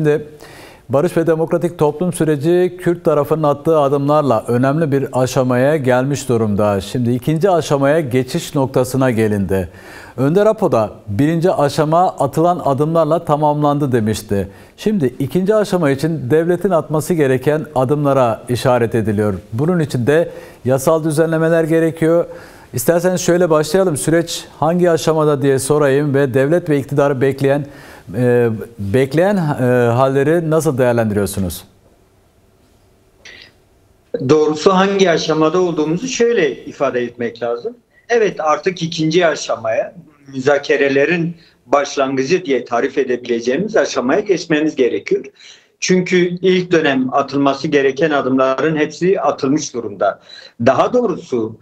Şimdi barış ve demokratik toplum süreci Kürt tarafının attığı adımlarla önemli bir aşamaya gelmiş durumda. Şimdi ikinci aşamaya geçiş noktasına gelindi. Önder Apo da birinci aşama atılan adımlarla tamamlandı demişti. Şimdi ikinci aşama için devletin atması gereken adımlara işaret ediliyor. Bunun için de yasal düzenlemeler gerekiyor. İsterseniz şöyle başlayalım. Süreç hangi aşamada diye sorayım ve devlet ve iktidarı bekleyen halleri nasıl değerlendiriyorsunuz? Doğrusu hangi aşamada olduğumuzu şöyle ifade etmek lazım. Evet, artık ikinci aşamaya, müzakerelerin başlangıcı diye tarif edebileceğimiz aşamaya geçmemiz gerekiyor. Çünkü ilk dönem atılması gereken adımların hepsi atılmış durumda. Daha doğrusu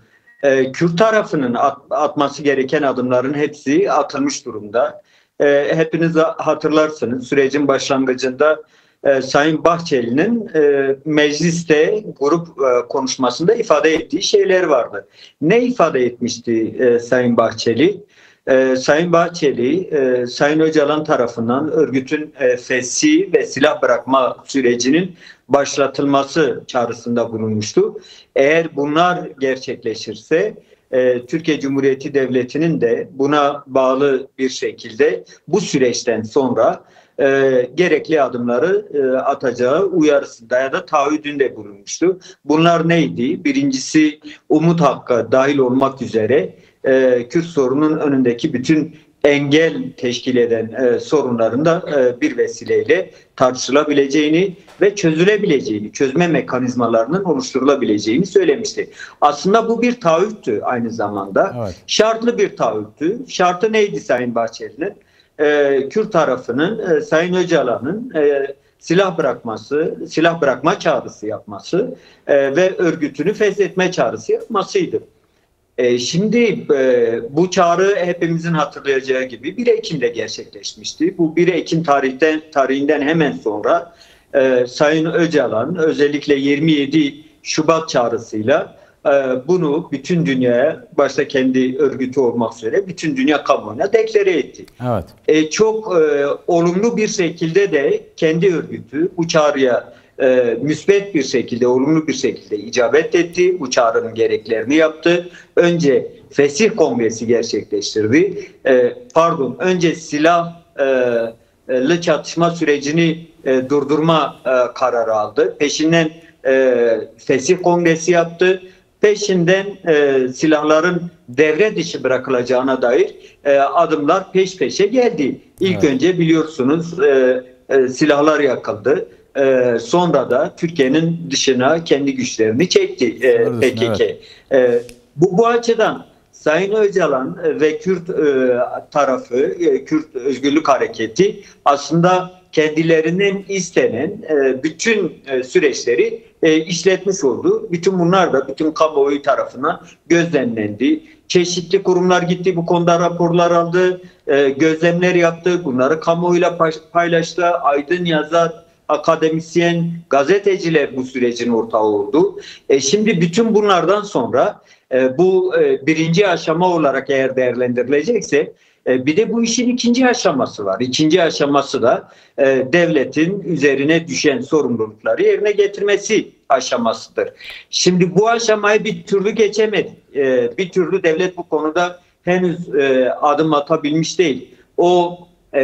Kürt tarafının atması gereken adımların hepsi atılmış durumda. Hepiniz hatırlarsınız, sürecin başlangıcında Sayın Bahçeli'nin mecliste grup konuşmasında ifade ettiği şeyler vardı. Ne ifade etmişti Sayın Bahçeli? Sayın Bahçeli, Sayın Öcalan tarafından örgütün fesih ve silah bırakma sürecinin başlatılması çağrısında bulunmuştu. Eğer bunlar gerçekleşirse Türkiye Cumhuriyeti Devleti'nin de buna bağlı bir şekilde bu süreçten sonra gerekli adımları atacağı uyarısında ya da taahhüdünde bulunmuştu. Bunlar neydi? Birincisi, umut hakkı dahil olmak üzere Kürt sorunun önündeki bütün engel teşkil eden sorunların da bir vesileyle tartışılabileceğini ve çözülebileceğini, çözme mekanizmalarının oluşturulabileceğini söylemişti. Aslında bu bir taahhüttü aynı zamanda. Evet. Şartlı bir taahhüttü. Şartı neydi Sayın Bahçeli'nin? Kürt tarafının Sayın Öcalan'ın silah bırakma çağrısı yapması ve örgütünü feshetme çağrısı yapmasıydı. Şimdi bu çağrı hepimizin hatırlayacağı gibi 1 Ekim'de gerçekleşmişti. Bu 1 Ekim tarihinden hemen sonra Sayın Öcalan özellikle 27 Şubat çağrısıyla bunu bütün dünyaya, başta kendi örgütü olmak üzere bütün dünya kamuoyuna deklare etti. Evet. Çok olumlu bir şekilde de kendi örgütü bu çağrıya müsbet bir şekilde, olumlu bir şekilde icabet etti. Bu çağrının gereklerini yaptı. Önce Fesih Kongresi gerçekleştirdi. Önce silahlı çatışma sürecini durdurma kararı aldı. Peşinden Fesih Kongresi yaptı. Peşinden silahların devre dışı bırakılacağına dair adımlar peş peşe geldi. İlk önce biliyorsunuz silahlar yakıldı. Sonra da Türkiye'nin dışına kendi güçlerini çekti PKK. Evet. Bu açıdan Sayın Öcalan ve Kürt tarafı, Kürt Özgürlük Hareketi aslında kendilerinin istenen bütün süreçleri işletmiş oldu. Bütün bunlar da bütün kamuoyu tarafından gözlemlendi. Çeşitli kurumlar gitti, bu konuda raporlar aldı, gözlemler yaptı, bunları kamuoyuyla paylaştı. Aydın yazar, akademisyen, gazeteciler bu sürecin ortağı oldu. Şimdi bütün bunlardan sonra bu birinci aşama olarak eğer değerlendirilecekse bir de bu işin ikinci aşaması var. İkinci aşaması da devletin üzerine düşen sorumlulukları yerine getirmesi aşamasıdır. Şimdi bu aşamayı bir türlü geçemedi. Bir türlü devlet bu konuda henüz adım atabilmiş değil. O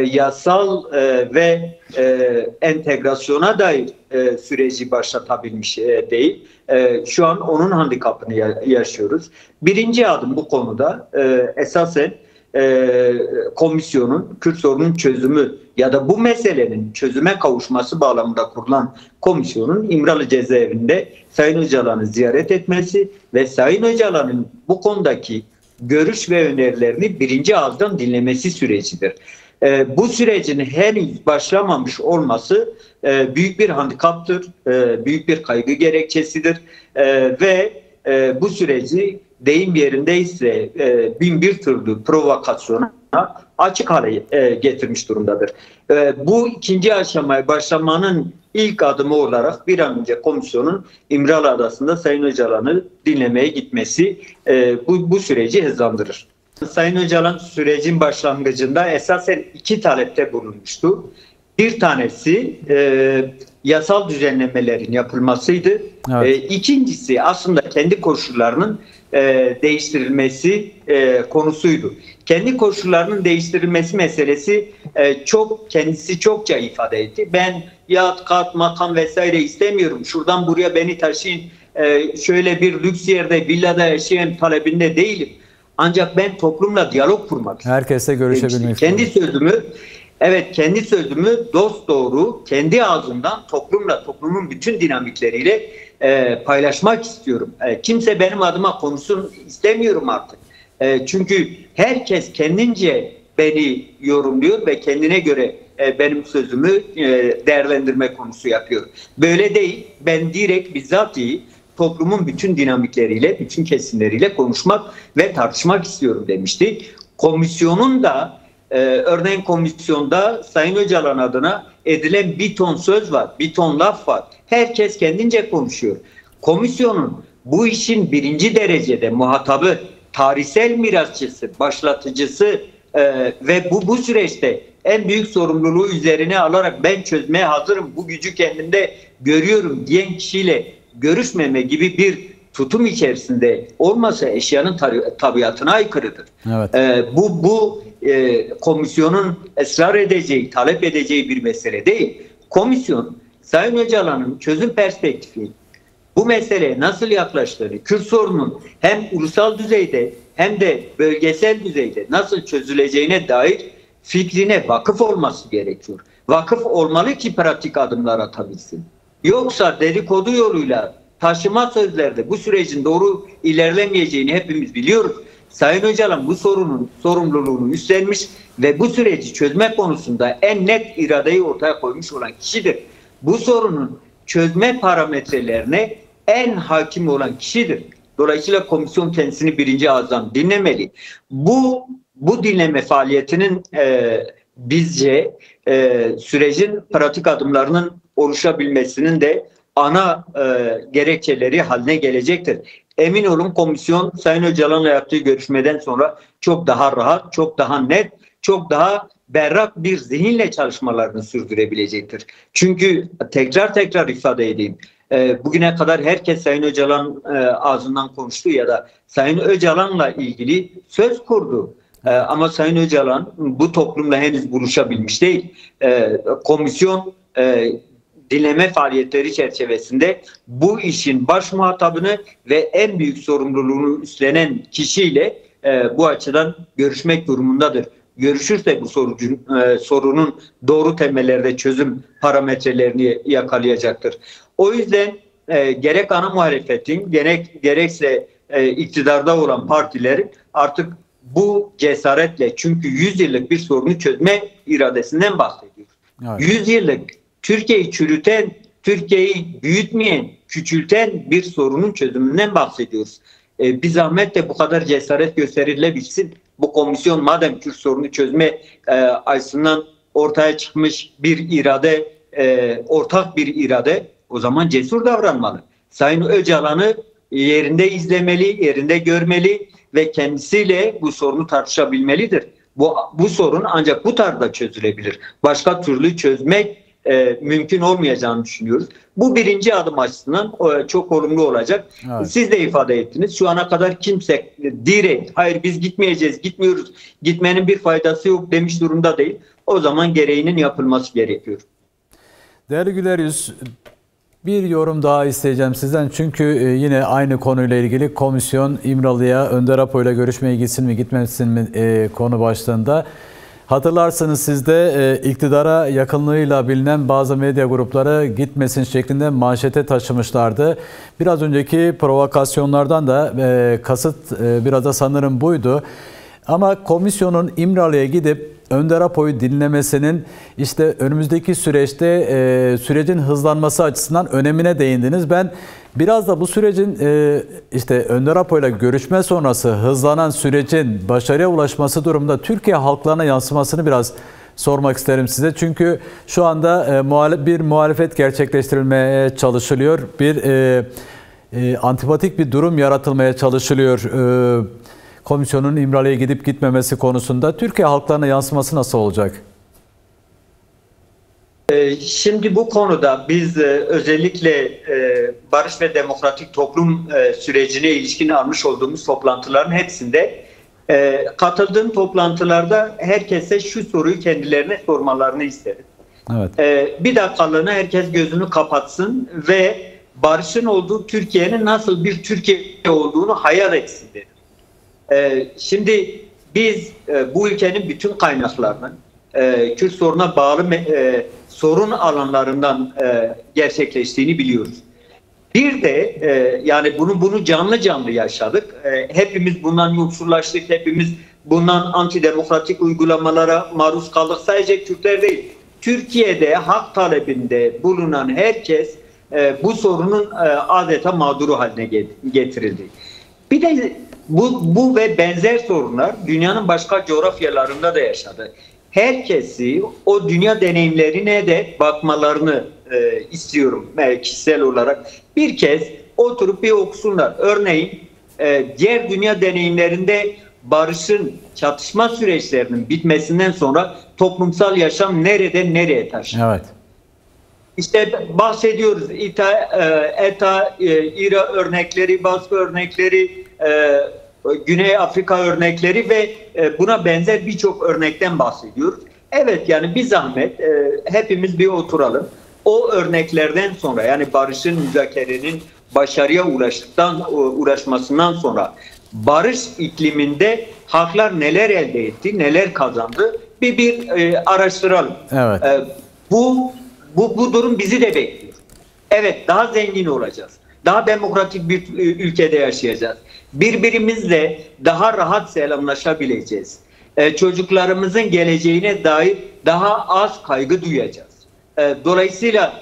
yasal ve entegrasyona dair süreci başlatabilmiş değil. Şu an onun handikapını yaşıyoruz. Birinci adım bu konuda esasen komisyonun, Kürt sorunun çözümü ya da bu meselenin çözüme kavuşması bağlamında kurulan komisyonun İmralı cezaevinde Sayın Öcalan'ı ziyaret etmesi ve Sayın Öcalan'ın bu konudaki görüş ve önerilerini birinci ağızdan dinlemesi sürecidir. Bu sürecin henüz başlamamış olması büyük bir handikaptır, büyük bir kaygı gerekçesidir ve bu süreci deyim yerindeyse bin bir türlü provokasyona açık hale getirmiş durumdadır. Bu ikinci aşamaya başlamanın ilk adımı olarak bir an önce komisyonun İmralı Adası'nda Sayın Öcalan'ı dinlemeye gitmesi bu süreci hızlandırır. Sayın Öcalan sürecin başlangıcında esasen 2 talepte bulunmuştu. Bir tanesi yasal düzenlemelerin yapılmasıydı. Evet. İkincisi aslında kendi koşullarının değiştirilmesi konusuydu. Kendi koşullarının değiştirilmesi meselesi kendisi çokça ifade etti. Ben yat, kat, makam vesaire istemiyorum. Şuradan buraya beni taşıyın. Şöyle bir lüks yerde, villada yaşayan talebinde değilim. Ancak ben toplumla diyalog kurmak istiyorum. Herkesle görüşebilmek istiyorum. Kendi sözümü dosdoğru, kendi ağzımdan toplumun bütün dinamikleriyle paylaşmak istiyorum. Kimse benim adıma konuşsun istemiyorum artık. Çünkü herkes kendince beni yorumluyor ve kendine göre benim sözümü değerlendirme konusu yapıyor. Böyle değil, ben direkt bizzatihi toplumun bütün dinamikleriyle, bütün kesimleriyle konuşmak ve tartışmak istiyorum demişti. Komisyonun da örneğin komisyonda Sayın Öcalan adına edilen bir ton söz var, bir ton laf var. Herkes kendince konuşuyor. Komisyonun bu işin birinci derecede muhatabı, tarihsel mirasçısı, başlatıcısı ve bu süreçte en büyük sorumluluğu üzerine alarak ben çözmeye hazırım, bu gücü kendimde görüyorum diyen kişiyle görüşmeme gibi bir tutum içerisinde olmasa eşyanın tabiatına aykırıdır. Evet. Bu komisyonun ısrar edeceği, talep edeceği bir mesele değil. Komisyon Sayın Öcalan'ın çözüm perspektifi, bu meseleye nasıl yaklaştığını, Kürt sorunun hem ulusal düzeyde hem de bölgesel düzeyde nasıl çözüleceğine dair fikrine vakıf olması gerekiyor. Vakıf olmalı ki pratik adımlar atabilsin. Yoksa dedikodu yoluyla taşıma sözlerde bu sürecin doğru ilerlemeyeceğini hepimiz biliyoruz. Sayın Öcalan bu sorunun sorumluluğunu üstlenmiş ve bu süreci çözme konusunda en net iradeyi ortaya koymuş olan kişidir. Bu sorunun çözme parametrelerine en hakim olan kişidir. Dolayısıyla komisyon kendisini birinci ağızdan dinlemeli. Bu dinleme faaliyetinin bizce sürecin pratik adımlarının oluşabilmesinin de ana gerekçeleri haline gelecektir. Emin olun komisyon Sayın Öcalan'la yaptığı görüşmeden sonra çok daha rahat, çok daha net, çok daha berrak bir zihinle çalışmalarını sürdürebilecektir. Çünkü tekrar ifade edeyim. Bugüne kadar herkes Sayın Öcalan ağzından konuştu ya da Sayın Öcalan'la ilgili söz kurdu. Ama Sayın Öcalan bu toplumla henüz buluşabilmiş değil. Komisyon dinleme faaliyetleri çerçevesinde bu işin baş muhatabını ve en büyük sorumluluğunu üstlenen kişiyle bu açıdan görüşmek durumundadır. Görüşürse bu sorunun doğru temellerde çözüm parametrelerini yakalayacaktır. O yüzden gerek ana muhalefetin gerekse iktidarda olan partilerin artık bu cesaretle, çünkü 100 yıllık bir sorunu çözme iradesinden bahsediyoruz. Evet. 100 yıllık Türkiye'yi çürüten, Türkiye'yi büyütmeyen, küçülten bir sorunun çözümünden bahsediyoruz. Bir zahmet de bu kadar cesaret gösterilebilsin. Bu komisyon madem Kürt sorunu çözme açısından ortaya çıkmış bir irade, ortak bir irade, o zaman cesur davranmalı. Sayın Öcalan'ı yerinde izlemeli, yerinde görmeli ve kendisiyle bu sorunu tartışabilmelidir. Bu sorun ancak bu tarzda çözülebilir. Başka türlü çözmek mümkün olmayacağını düşünüyoruz. Bu birinci adım açısından çok olumlu olacak. Evet. Siz de ifade ettiniz. Şu ana kadar kimse direkt hayır biz gitmeyeceğiz, gitmiyoruz, gitmenin bir faydası yok demiş durumda değil. O zaman gereğinin yapılması gerekiyor. Değerli Güler Yüz, bir yorum daha isteyeceğim sizden. Çünkü yine aynı konuyla ilgili komisyon İmralı'ya Önder Apo ile görüşmeye gitsin mi gitmesin mi konu başlığında. Hatırlarsınız siz de iktidara yakınlığıyla bilinen bazı medya grupları gitmesin şeklinde manşete taşımışlardı. Biraz önceki provokasyonlardan da kasıt biraz da sanırım buydu. Ama komisyonun İmralı'ya gidip Önder Apo'yu dinlemesinin işte önümüzdeki süreçte sürecin hızlanması açısından önemine değindiniz. Ben biraz da bu sürecin işte Önder Apo'yla görüşme sonrası hızlanan sürecin başarıya ulaşması durumunda Türkiye halklarına yansımasını biraz sormak isterim size. Çünkü şu anda bir muhalefet gerçekleştirilmeye çalışılıyor. Bir antipatik bir durum yaratılmaya çalışılıyor. Komisyonun İmralı'ya gidip gitmemesi konusunda Türkiye halklarına yansıması nasıl olacak? Şimdi bu konuda biz özellikle barış ve demokratik toplum sürecine ilişkin almış olduğumuz toplantıların hepsinde katıldığım toplantılarda herkese şu soruyu kendilerine sormalarını isterim. Evet. Bir dakikalığına herkes gözünü kapatsın ve barışın olduğu Türkiye'nin nasıl bir Türkiye olduğunu hayal etsin dedim. Şimdi biz bu ülkenin bütün kaynaklarını Kürt soruna bağlı sorun alanlarından gerçekleştiğini biliyoruz. Bir de yani bunu canlı yaşadık. Hepimiz bundan yoksullaştık. Hepimiz bundan antidemokratik uygulamalara maruz kaldık. Sadece Kürtler değil. Türkiye'de hak talebinde bulunan herkes bu sorunun adeta mağduru haline getirildi. Bir de bu ve benzer sorunlar dünyanın başka coğrafyalarında da yaşadı. Herkesi o dünya deneyimlerine de bakmalarını istiyorum kişisel olarak. Bir kez oturup bir okusunlar. Örneğin diğer dünya deneyimlerinde barışın, çatışma süreçlerinin bitmesinden sonra toplumsal yaşam nereden nereye taşıyor? Evet. İşte bahsediyoruz ETA, İRA örnekleri, Baskı örnekleri, Güney Afrika örnekleri ve buna benzer birçok örnekten bahsediyoruz. Evet, yani bir zahmet hepimiz bir oturalım. O örneklerden sonra, yani barışın, müzakerenin başarıya ulaşmasından sonra barış ikliminde halklar neler elde etti, neler kazandı bir araştıralım. Evet. Bu durum bizi de bekliyor. Evet, daha zengin olacağız. Daha demokratik bir ülkede yaşayacağız. Birbirimizle daha rahat selamlaşabileceğiz. Çocuklarımızın geleceğine dair daha az kaygı duyacağız. Dolayısıyla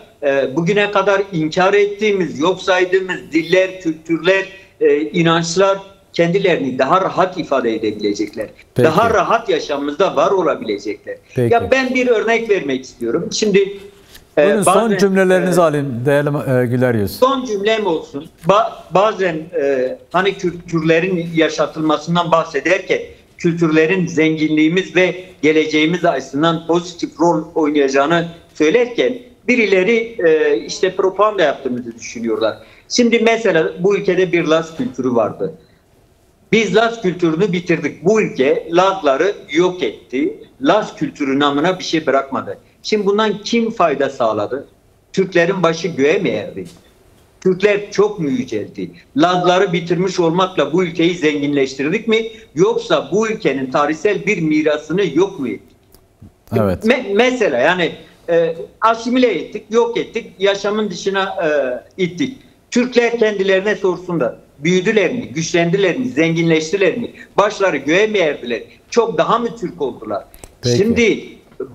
bugüne kadar inkar ettiğimiz, yok saydığımız diller, kültürler, inançlar kendilerini daha rahat ifade edebilecekler. Peki. Daha rahat yaşamımızda var olabilecekler. Peki. Ya ben bir örnek vermek istiyorum. Şimdi buyurun, son cümlelerinizi alayım değerli Güler Yüz. Son cümlem olsun. Bazen hani kültürlerin yaşatılmasından bahsederken kültürlerin zenginliğimiz ve geleceğimiz açısından pozitif rol oynayacağını söylerken birileri işte propaganda yaptığımızı düşünüyorlar. Şimdi mesela bu ülkede bir Laz kültürü vardı. Biz Laz kültürünü bitirdik. Bu ülke Lazları yok etti. Laz kültürü namına bir şey bırakmadı. Şimdi bundan kim fayda sağladı? Türklerin başı göğe mi erdi? Türkler çok mu yüceldi? Lazları bitirmiş olmakla bu ülkeyi zenginleştirdik mi? Yoksa bu ülkenin tarihsel bir mirasını yok mu ettik? Evet. Mesela yani asimile ettik, yok ettik, yaşamın dışına ittik. Türkler kendilerine sorsunlar. Büyüdüler mi? Güçlendiler mi? Zenginleştiler mi? Başları göğe mi erdiler? Çok daha mı Türk oldular? Peki. Şimdi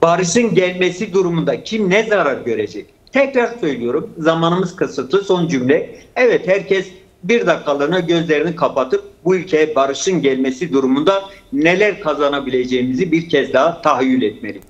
barışın gelmesi durumunda kim ne zarar görecek? Tekrar söylüyorum, zamanımız kısıtlı, son cümle. Evet, herkes bir dakikalığına gözlerini kapatıp bu ülkeye barışın gelmesi durumunda neler kazanabileceğimizi bir kez daha tahayyül etmeli.